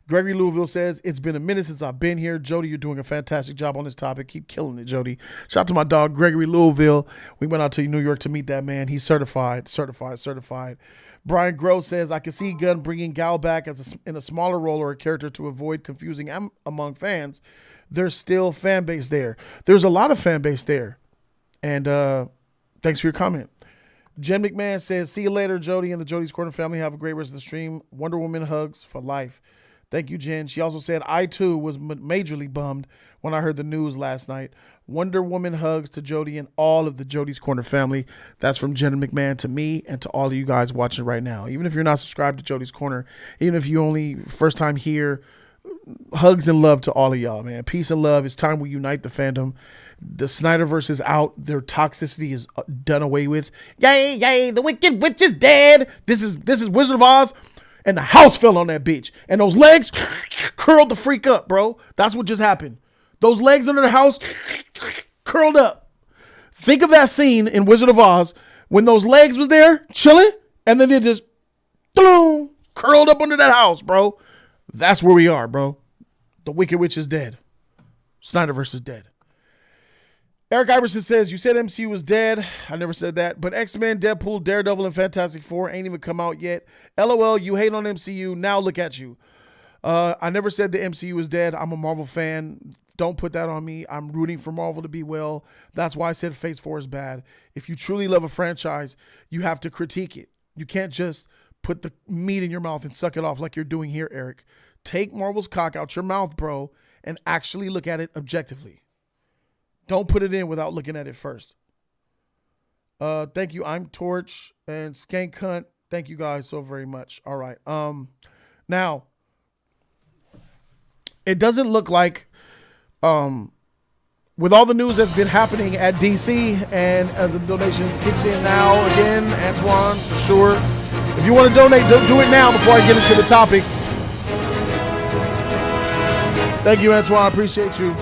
Gregory Louisville says, it's been a minute since I've been here. Jody, you're doing a fantastic job on this topic. Keep killing it, Jody. Shout out to my dog, Gregory Louisville. We went out to New York to meet that man. He's certified. Brian Gross says, I can see Gunn bringing Gal back in a smaller role or a character to avoid confusing among fans. There's still fan base there. There's a lot of fan base there. And thanks for your comment. Jen McMahon says, see you later, Jody and the Jody's Corner family. Have a great rest of the stream. Wonder Woman hugs for life. Thank you, Jen. She also said, I too was majorly bummed when I heard the news last night. Wonder Woman hugs to Jody and all of the Jody's Corner family. That's from Jen McMahon to me and to all of you guys watching right now. Even if you're not subscribed to Jody's Corner, even if you only first time here, hugs and love to all of y'all, man. Peace and love. It's time we unite the fandom. The Snyderverse is out. Their toxicity is done away with. Yay, yay, the Wicked Witch is dead. This is Wizard of Oz. And the house fell on that bitch. And those legs curled the freak up, bro. That's what just happened. Those legs under the house curled up. Think of that scene in Wizard of Oz when those legs was there chilling and then they just curled up under that house, bro. That's where we are, bro. The Wicked Witch is dead. Snyderverse is dead. Eric Iverson says, you said MCU was dead. I never said that. But X-Men, Deadpool, Daredevil, and Fantastic Four ain't even come out yet. LOL, you hate on MCU. Now look at you. I never said the MCU is dead. I'm a Marvel fan. Don't put that on me. I'm rooting for Marvel to be well. That's why I said Phase 4 is bad. If you truly love a franchise, you have to critique it. You can't just put the meat in your mouth and suck it off like you're doing here, Eric. Take Marvel's cock out your mouth, bro, and actually look at it objectively. Don't put it in without looking at it first. Thank you. I'm Torch and Skank Hunt. Thank you guys so very much. All right. Now, it doesn't look like, with all the news that's been happening at DC, and as a donation kicks in now again, Antoine, for sure. If you want to donate, do it now before I get into the topic. Thank you, Antoine. I appreciate you.